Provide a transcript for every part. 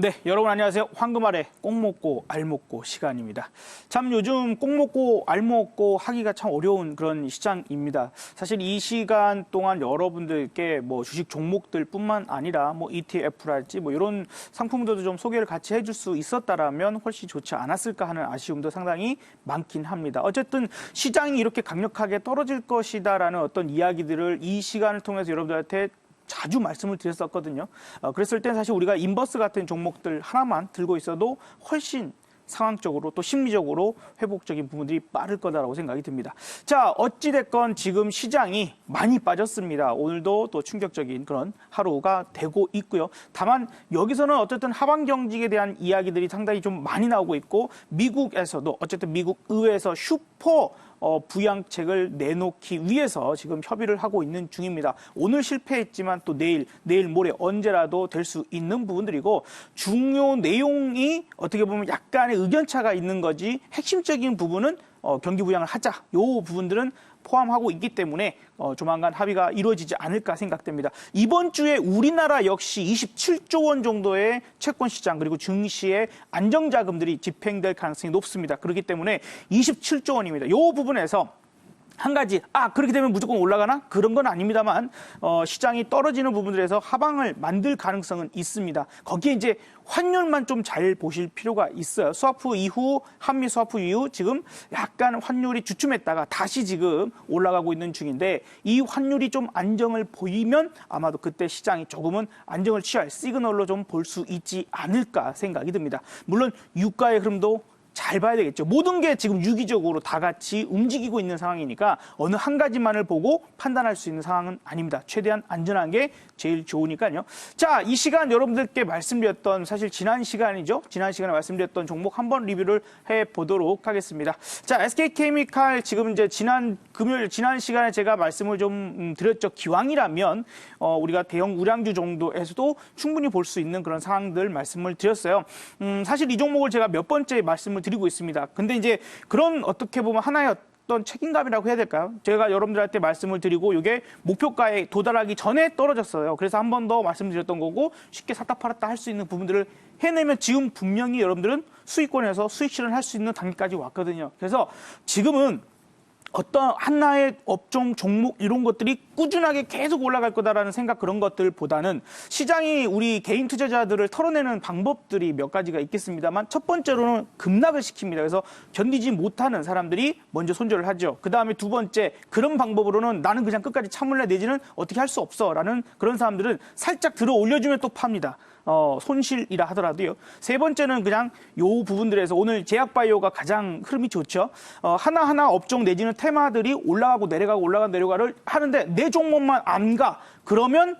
네, 여러분 안녕하세요. 황금알의 꼭 먹고 알 먹고 시간입니다. 참 요즘 꼭 먹고 알 먹고 하기가 참 어려운 그런 시장입니다. 사실 이 시간 동안 여러분들께 뭐 주식 종목들뿐만 아니라 뭐 ETF랄지 뭐 이런 상품들도 좀 소개를 같이 해줄 수 있었다라면 훨씬 좋지 않았을까 하는 아쉬움도 상당히 많긴 합니다. 어쨌든 시장이 이렇게 강력하게 떨어질 것이다라는 어떤 이야기들을 이 시간을 통해서 여러분들한테 자주 말씀을 드렸었거든요. 그랬을 땐 사실 우리가 인버스 같은 종목들 하나만 들고 있어도 훨씬 상황적으로 또 심리적으로 회복적인 부분들이 빠를 거다라고 생각이 듭니다. 자, 어찌됐건 지금 시장이 많이 빠졌습니다. 오늘도 또 충격적인 그런 하루가 되고 있고요. 다만 여기서는 어쨌든 하방 경직에 대한 이야기들이 상당히 좀 많이 나오고 있고 미국에서도 어쨌든 미국 의회에서 슈퍼 부양책을 내놓기 위해서 지금 협의를 하고 있는 중입니다. 오늘 실패했지만 또 내일 모레 언제라도 될 수 있는 부분들이고 중요 내용이 어떻게 보면 약간의 의견차가 있는 거지 핵심적인 부분은 경기 부양을 하자. 요 부분들은 포함하고 있기 때문에 조만간 합의가 이루어지지 않을까 생각됩니다. 이번 주에 우리나라 역시 27조 원 정도의 채권 시장 그리고 증시의 안정자금들이 집행될 가능성이 높습니다. 그렇기 때문에 27조 원입니다. 이 부분에서 한 가지, 그렇게 되면 무조건 올라가나? 그런 건 아닙니다만, 시장이 떨어지는 부분들에서 하방을 만들 가능성은 있습니다. 거기에 이제 환율만 좀 잘 보실 필요가 있어요. 스와프 이후, 한미 스와프 이후 지금 약간 환율이 주춤했다가 다시 지금 올라가고 있는 중인데 이 환율이 좀 안정을 보이면 아마도 그때 시장이 조금은 안정을 취할 시그널로 좀 볼 수 있지 않을까 생각이 듭니다. 물론 유가의 흐름도 잘 봐야 되겠죠. 모든 게 지금 유기적으로 다 같이 움직이고 있는 상황이니까 어느 한 가지만을 보고 판단할 수 있는 상황은 아닙니다. 최대한 안전한 게 제일 좋으니까요. 자, 이 시간 여러분들께 말씀드렸던 사실 지난 시간이죠. 지난 시간에 말씀드렸던 종목 한번 리뷰를 해보도록 하겠습니다. 자, SK케미칼 지금 이제 지난 금요일 지난 시간에 제가 말씀을 좀 드렸죠. 기왕이라면 우리가 대형 우량주 정도에서도 충분히 볼 수 있는 그런 상황들 말씀을 드렸어요. 사실 이 종목을 제가 몇 번째 말씀을 드리고 있습니다. 근데 이제 그런 어떻게 보면 하나의 어떤 책임감이라고 해야 될까요? 제가 여러분들한테 말씀을 드리고 이게 목표가에 도달하기 전에 떨어졌어요. 그래서 한 번 더 말씀드렸던 거고 쉽게 샀다 팔았다 할 수 있는 부분들을 해내면 지금 분명히 여러분들은 수익권에서 수익 실현할 수 있는 단계까지 왔거든요. 그래서 지금은 어떤 하나의 업종, 종목 이런 것들이 꾸준하게 계속 올라갈 거다라는 생각 그런 것들보다는 시장이 우리 개인 투자자들을 털어내는 방법들이 몇 가지가 있겠습니다만 첫 번째로는 급락을 시킵니다. 그래서 견디지 못하는 사람들이 먼저 손절을 하죠. 그다음에 두 번째 그런 방법으로는 나는 그냥 끝까지 참을래 내지는 어떻게 할 수 없어라는 그런 사람들은 살짝 들어 올려주면 또 팝니다. 손실이라 하더라도요. 세 번째는 그냥 요 부분들에서 오늘 제약바이오가 가장 흐름이 좋죠. 하나하나 업종 내지는 테마들이 올라가고 내려가고 올라가고 내려가를 하는데 내 종목만 안 가. 그러면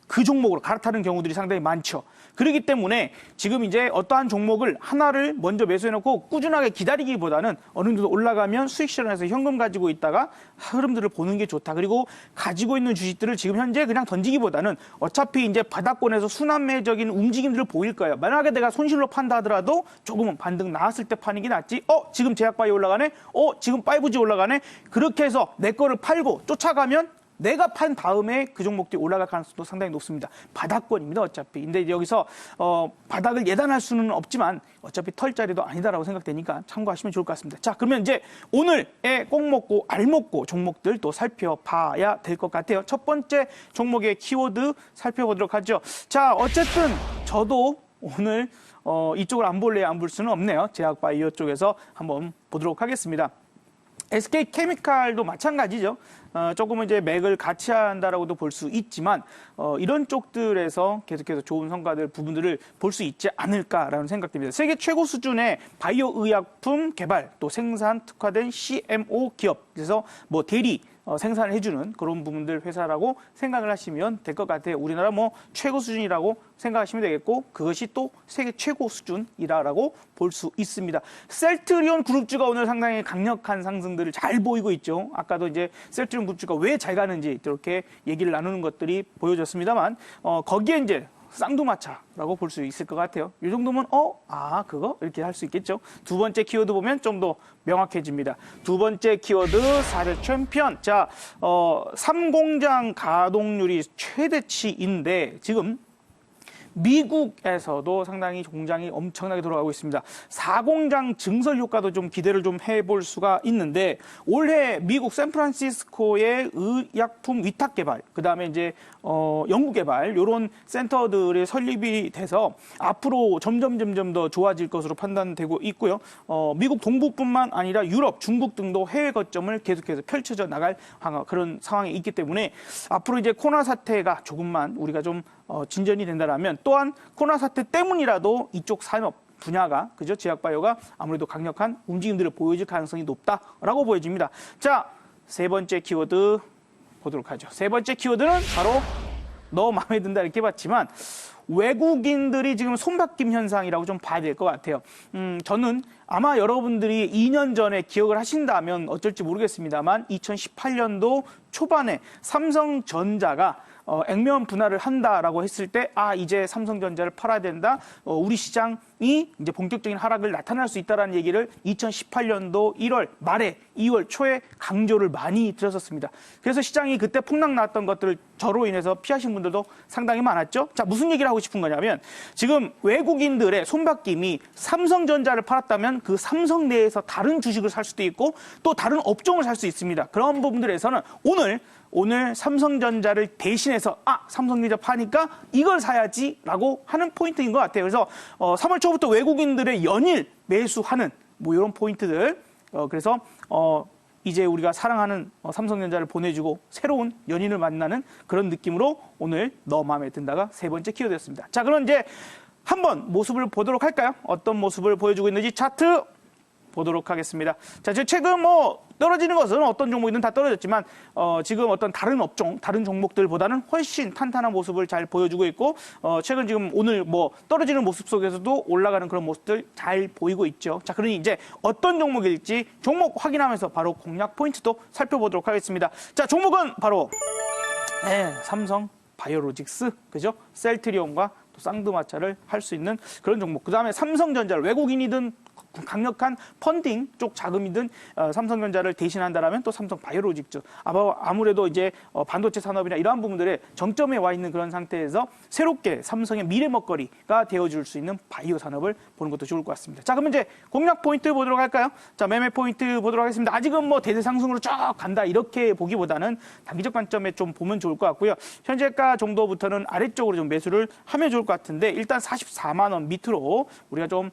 그 종목으로 갈아타는 경우들이 상당히 많죠. 그렇기 때문에 지금 이제 어떠한 종목을 하나를 먼저 매수해놓고 꾸준하게 기다리기보다는 어느 정도 올라가면 수익 실현해서 현금 가지고 있다가 흐름들을 보는 게 좋다. 그리고 가지고 있는 주식들을 지금 현재 그냥 던지기보다는 어차피 이제 바닥권에서 순환매적인 움직임들을 보일 거예요. 만약에 내가 손실로 판다 하더라도 조금은 반등 나왔을 때 파는 게 낫지. 지금 제약바이오 올라가네. 지금 5G 올라가네. 그렇게 해서 내 거를 팔고 쫓아가면 내가 판 다음에 그 종목들이 올라갈 가능성도 상당히 높습니다. 바닥권입니다, 어차피. 근데 여기서 바닥을 예단할 수는 없지만 어차피 털 자리도 아니다라고 생각되니까 참고하시면 좋을 것 같습니다. 자, 그러면 이제 오늘의 꼭 먹고 알 먹고 종목들 또 살펴봐야 될 것 같아요. 첫 번째 종목의 키워드 살펴보도록 하죠. 자, 어쨌든 저도 오늘 이쪽을 안 볼래야 안 볼 수는 없네요. 제약바이오 쪽에서 한번 보도록 하겠습니다. SK케미칼도 마찬가지죠. 조금은 이제 맥을 같이 한다라고도 볼 수 있지만 이런 쪽들에서 계속해서 좋은 성과들 부분들을 볼 수 있지 않을까라는 생각됩니다. 세계 최고 수준의 바이오 의약품 개발 또 생산 특화된 CMO 기업 그래서 뭐 대리 생산을 해주는 그런 부분들 회사라고 생각을 하시면 될 것 같아요. 우리나라 뭐 최고 수준이라고 생각하시면 되겠고 그것이 또 세계 최고 수준이라고 볼 수 있습니다. 셀트리온 그룹주가 오늘 상당히 강력한 상승들을 잘 보이고 있죠. 아까도 이제 셀트리온 그룹주가 왜 잘 가는지 이렇게 얘기를 나누는 것들이 보여졌습니다만 거기에 이제 쌍두마차라고 볼 수 있을 것 같아요. 이 정도면 그거? 이렇게 할 수 있겠죠. 두 번째 키워드 보면 좀 더 명확해집니다. 두 번째 키워드 4대 챔피언. 자, 3공장 가동률이 최대치인데 지금 미국에서도 상당히 공장이 엄청나게 돌아가고 있습니다. 4공장 증설 효과도 좀 기대를 좀 해볼 수가 있는데 올해 미국 샌프란시스코의 의약품 위탁 개발, 그다음에 이제 연구 개발 이런 센터들의 설립이 돼서 앞으로 점점 더 좋아질 것으로 판단되고 있고요. 미국 동부뿐만 아니라 유럽, 중국 등도 해외 거점을 계속해서 펼쳐져 나갈 그런 상황이 있기 때문에 앞으로 이제 코로나 사태가 조금만 우리가 좀 진전이 된다라면 또한 코로나 사태 때문이라도 이쪽 산업 분야가 그죠 제약바이오가 아무래도 강력한 움직임들을 보여줄 가능성이 높다라고 보여집니다. 자, 세 번째 키워드 보도록 하죠. 세 번째 키워드는 바로 너 마음에 든다 이렇게 봤지만 외국인들이 지금 손바뀜 현상이라고 좀 봐야 될 것 같아요. 저는 아마 여러분들이 2년 전에 기억을 하신다면 어쩔지 모르겠습니다만 2018년도 초반에 삼성전자가 액면 분할을 한다라고 했을 때 이제 삼성전자를 팔아야 된다. 우리 시장이 이제 본격적인 하락을 나타날 수 있다라는 얘기를 2018년도 1월 말에 2월 초에 강조를 많이 드렸었습니다. 그래서 시장이 그때 폭락 났던 것들을 저로 인해서 피하신 분들도 상당히 많았죠. 자, 무슨 얘기를 하고 싶은 거냐면 지금 외국인들의 손바뀜이 삼성전자를 팔았다면 그 삼성 내에서 다른 주식을 살 수도 있고 또 다른 업종을 살 수 있습니다. 그런 부분들에서는 오늘 삼성전자를 대신해서 삼성전자 파니까 이걸 사야지라고 하는 포인트인 것 같아요. 그래서 3월 초부터 외국인들의 연일 매수하는 뭐 이런 포인트들. 그래서 이제 우리가 사랑하는 삼성전자를 보내주고 새로운 연인을 만나는 그런 느낌으로 오늘 너 마음에 든다가 세 번째 키워드였습니다. 자, 그럼 이제 한번 모습을 보도록 할까요? 어떤 모습을 보여주고 있는지 차트 보도록 하겠습니다. 자, 최근 떨어지는 것은 어떤 종목이든 다 떨어졌지만 지금 어떤 다른 업종, 다른 종목들보다는 훨씬 탄탄한 모습을 잘 보여주고 있고 최근 지금 오늘 떨어지는 모습 속에서도 올라가는 그런 모습들 잘 보이고 있죠. 자, 그러니 이제 어떤 종목일지 종목 확인하면서 바로 공략 포인트도 살펴보도록 하겠습니다. 자, 종목은 바로 삼성 바이오로직스, 그죠? 셀트리온과 또 쌍두마차를 할 수 있는 그런 종목. 그 다음에 삼성전자를 외국인이든 강력한 펀딩 쪽 자금이든 삼성전자를 대신한다라면 또 삼성 바이오로직스. 아무래도 이제 반도체 산업이나 이러한 부분들의 정점에 와 있는 그런 상태에서 새롭게 삼성의 미래 먹거리가 되어줄 수 있는 바이오 산업을 보는 것도 좋을 것 같습니다. 자, 그럼 이제 공략 포인트 보도록 할까요? 자, 매매 포인트 보도록 하겠습니다. 아직은 대대 상승으로 쫙 간다 이렇게 보기보다는 단기적 관점에 좀 보면 좋을 것 같고요. 현재가 정도부터는 아래쪽으로 좀 매수를 하면 좋을 것 같은데 일단 44만 원 밑으로 우리가 좀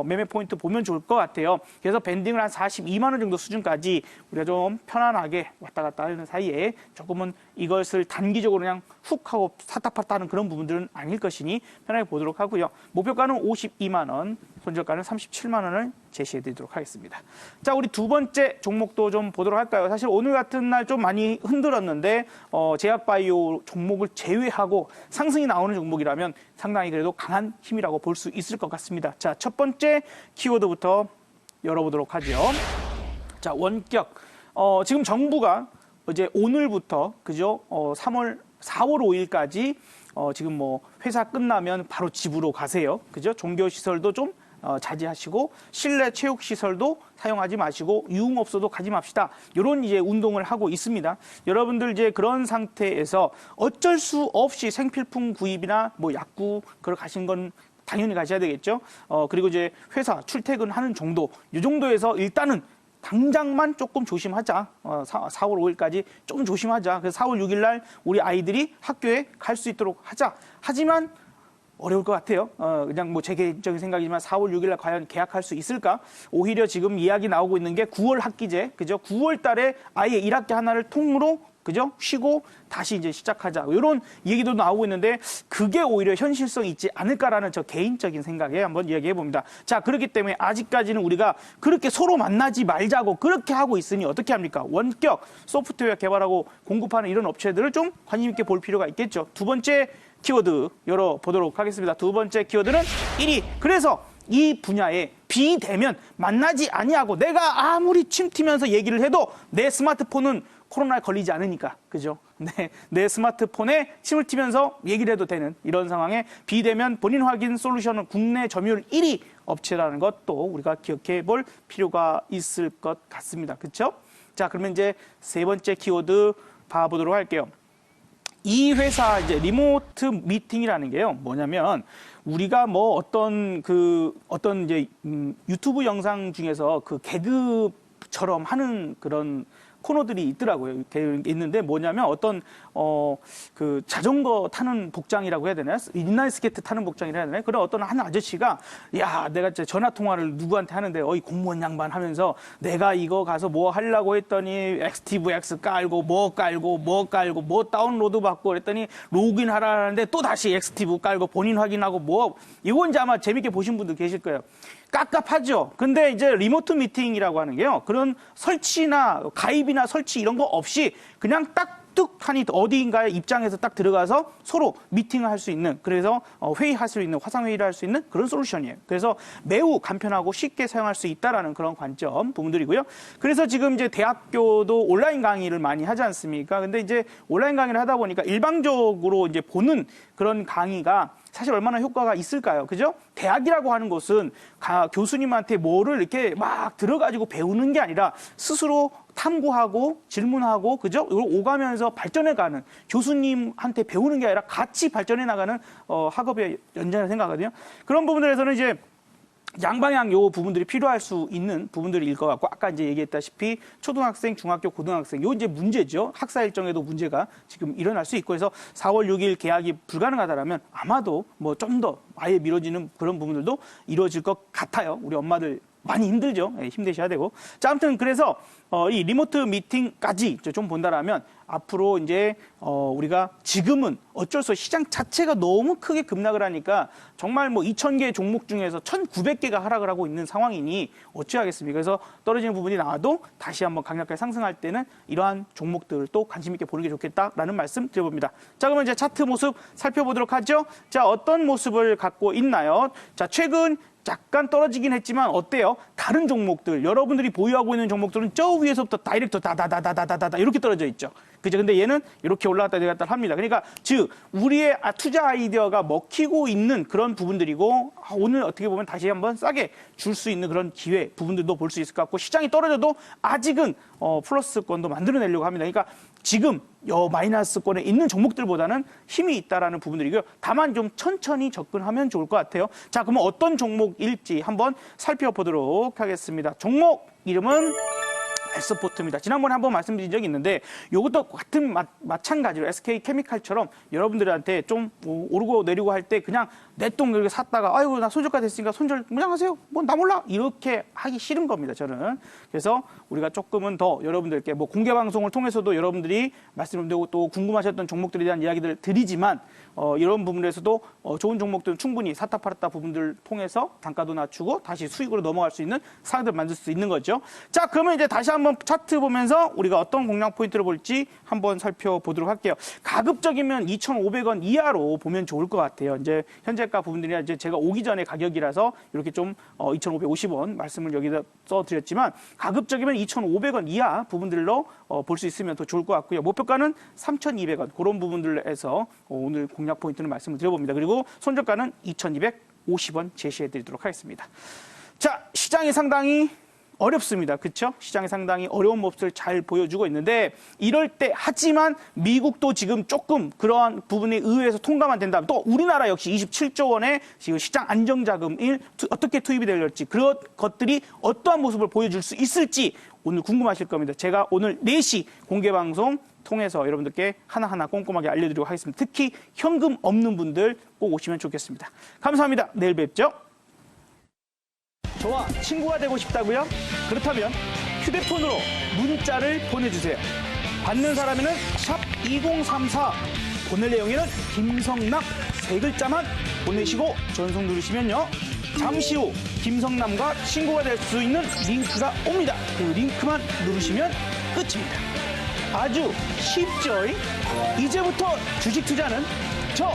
매매 포인트 보면 좋을 것 같아요. 그래서 밴딩을 한 42만 원 정도 수준까지 우리가 좀 편안하게 왔다 갔다 하는 사이에 조금은 이것을 단기적으로 그냥 훅 하고 샀다 팔다 하는 그런 부분들은 아닐 것이니 편하게 보도록 하고요. 목표가는 52만 원, 손절가는 37만 원을 제시해 드리도록 하겠습니다. 자, 우리 두 번째 종목도 좀 보도록 할까요? 사실 오늘 같은 날 좀 많이 흔들었는데 제약바이오 종목을 제외하고 상승이 나오는 종목이라면 상당히 그래도 강한 힘이라고 볼 수 있을 것 같습니다. 자, 첫 번째 키워드부터 열어보도록 하죠. 자, 원격. 지금 정부가 이제 오늘부터 그죠? 4월 5일까지 지금 회사 끝나면 바로 집으로 가세요. 그죠? 종교시설도 좀 자제하시고 실내 체육시설도 사용하지 마시고 유흥업소도 가지 맙시다. 이런 이제 운동을 하고 있습니다. 여러분들 이제 그런 상태에서 어쩔 수 없이 생필품 구입이나 약국 그걸 가신 건 당연히 가셔야 되겠죠. 그리고 이제 회사 출퇴근하는 정도, 이 정도에서 일단은 당장만 조금 조심하자. 4월 5일까지 좀 조심하자. 그래서 4월 6일 날 우리 아이들이 학교에 갈 수 있도록 하자. 하지만 어려울 것 같아요. 그냥 제 개인적인 생각이지만 4월 6일 날 과연 계약할 수 있을까? 오히려 지금 이야기 나오고 있는 게 9월 학기제, 그죠? 9월 달에 아예 1학기 하나를 통으로 그죠? 쉬고 다시 이제 시작하자. 이런 얘기도 나오고 있는데 그게 오히려 현실성이 있지 않을까라는 저 개인적인 생각에 한번 이야기해 봅니다. 자, 그렇기 때문에 아직까지는 우리가 그렇게 서로 만나지 말자고 그렇게 하고 있으니 어떻게 합니까? 원격 소프트웨어 개발하고 공급하는 이런 업체들을 좀 관심 있게 볼 필요가 있겠죠. 두 번째 키워드 열어보도록 하겠습니다. 두 번째 키워드는 1위. 그래서 이 분야에 비대면 만나지 아니하고 내가 아무리 침 튀면서 얘기를 해도 내 스마트폰은 코로나에 걸리지 않으니까, 그죠? 내 스마트폰에 침을 튀면서 얘기를 해도 되는 이런 상황에 비대면 본인 확인 솔루션은 국내 점유율 1위 업체라는 것도 우리가 기억해 볼 필요가 있을 것 같습니다. 그렇죠? 자, 그러면 이제 세 번째 키워드 봐보도록 할게요. 이 회사 이제 리모트 미팅이라는 게요. 뭐냐면 우리가 뭐 어떤 이제 유튜브 영상 중에서 그 개그처럼 하는 그런 코너들이 있더라고요. 이렇게 있는데 뭐냐면 어떤 그 자전거 타는 복장이라고 해야 되나요? 인라인 스케이트 타는 복장이라 해야 되나요? 그런 어떤 한 아저씨가 야, 내가 전화 통화를 누구한테 하는데 이 공무원 양반 하면서 내가 이거 가서 뭐 하려고 했더니 XTVX 깔고 뭐 다운로드 받고 그랬더니 로그인 하라는데 또 다시 XTV 깔고 본인 확인하고 뭐 이건 이제 아마 재밌게 보신 분들 계실 거예요. 깝깝하죠. 근데 이제 리모트 미팅이라고 하는 게요. 그런 설치나 가입이나 설치 이런 거 없이 그냥 딱 뚝하니 어디인가에 입장에서 딱 들어가서 서로 미팅을 할 수 있는, 그래서 회의할 수 있는, 화상회의를 할 수 있는 그런 솔루션이에요. 그래서 매우 간편하고 쉽게 사용할 수 있다라는 그런 관점 부분들이고요. 그래서 지금 이제 대학교도 온라인 강의를 많이 하지 않습니까? 근데 이제 온라인 강의를 하다 보니까 일방적으로 이제 보는 그런 강의가 사실 얼마나 효과가 있을까요? 그죠? 대학이라고 하는 곳은 교수님한테 뭐를 이렇게 막 들어가지고 배우는 게 아니라 스스로 탐구하고 질문하고, 그죠? 이걸 오가면서 발전해가는, 교수님한테 배우는 게 아니라 같이 발전해 나가는 학업의 연장이라고 생각하거든요. 그런 부분들에서는 이제 양방향 요 부분들이 필요할 수 있는 부분들일 것 같고, 아까 이제 얘기했다시피 초등학생, 중학교, 고등학생 요 이제 문제죠. 학사 일정에도 문제가 지금 일어날 수 있고 해서 4월 6일 개학이 불가능하다라면 아마도 뭐 좀 더 아예 미뤄지는 그런 부분들도 이루어질 것 같아요. 우리 엄마들 많이 힘들죠. 힘내셔야 되고. 자, 아무튼 그래서 이 리모트 미팅까지 좀 본다라면 앞으로 이제 우리가 지금은 어쩔 수 없이 시장 자체가 너무 크게 급락을 하니까 정말 뭐 2,000개 종목 중에서 1,900개가 하락을 하고 있는 상황이니 어찌하겠습니까? 그래서 떨어지는 부분이 나와도 다시 한번 강력하게 상승할 때는 이러한 종목들도 관심 있게 보는 게 좋겠다라는 말씀 드려봅니다. 자, 그러면 이제 차트 모습 살펴보도록 하죠. 자, 어떤 모습을 갖고 있나요? 자, 최근 약간 떨어지긴 했지만 어때요? 다른 종목들, 여러분들이 보유하고 있는 종목들은 저 위에서부터 다이렉트 다다다다다다다 이렇게 떨어져 있죠. 그죠? 근데 얘는 이렇게 올라갔다 내려갔다 합니다. 그러니까 즉 우리의 투자 아이디어가 먹히고 있는 그런 부분들이고, 오늘 어떻게 보면 다시 한번 싸게 줄 수 있는 그런 기회 부분들도 볼 수 있을 것 같고, 시장이 떨어져도 아직은 플러스권도 만들어내려고 합니다. 그러니까 지금 마이너스권에 있는 종목들보다는 힘이 있다라는 부분들이고요. 다만 좀 천천히 접근하면 좋을 것 같아요. 자, 그러면 어떤 종목일지 한번 살펴보도록 하겠습니다. 종목 이름은 S포트입니다. 지난번에 한번 말씀드린 적이 있는데 이것도 같은 마찬가지로 SK케미칼처럼 여러분들한테 좀 오르고 내리고 할 때 그냥 내 똥 이렇게 샀다가 아이고 나 손절가 됐으니까 손절 그냥 하세요. 뭐 나 몰라. 이렇게 하기 싫은 겁니다. 저는. 그래서 우리가 조금은 더 여러분들께 뭐 공개 방송을 통해서도 여러분들이 말씀드리고 또 궁금하셨던 종목들에 대한 이야기들을 드리지만 이런 부분에서도 좋은 종목들은 충분히 샀다 팔았다 부분들 통해서 단가도 낮추고 다시 수익으로 넘어갈 수 있는 상황들 만들 수 있는 거죠. 자, 그러면 이제 다시 한번 차트 보면서 우리가 어떤 공략 포인트를 볼지 한번 살펴보도록 할게요. 가급적이면 2,500원 이하로 보면 좋을 것 같아요. 이제 현재가 부분들이 이제 제가 오기 전에 가격이라서 이렇게 좀 2,550원 말씀을 여기다 써드렸지만 가급적이면 2,500원 이하 부분들로 볼 수 있으면 더 좋을 것 같고요. 목표가는 3,200원 그런 부분들에서 오늘 공략 포인트를 말씀을 드려봅니다. 그리고 손절가는 2,250원 제시해드리도록 하겠습니다. 자, 시장이 상당히 어렵습니다. 그렇죠? 시장이 상당히 어려운 모습을 잘 보여주고 있는데 이럴 때 하지만 미국도 지금 조금 그러한 부분에 의해서 통과만 된다면 또 우리나라 역시 27조 원의 지금 시장 안정자금이 어떻게 투입이 될지 그런 것들이 어떠한 모습을 보여줄 수 있을지 오늘 궁금하실 겁니다. 제가 오늘 4시 공개방송 통해서 여러분들께 하나하나 꼼꼼하게 알려드리도록 하겠습니다. 특히 현금 없는 분들 꼭 오시면 좋겠습니다. 감사합니다. 내일 뵙죠. 저와 친구가 되고 싶다고요? 그렇다면 휴대폰으로 문자를 보내주세요. 받는 사람에는 샵 2034, 보낼 내용에는 김성남 3글자만 보내시고 전송 누르시면요. 잠시 후 김성남과 친구가 될 수 있는 링크가 옵니다. 그 링크만 누르시면 끝입니다. 아주 쉽죠? 이제부터 주식 투자는 저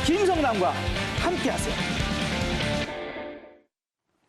김성남과 함께 하세요.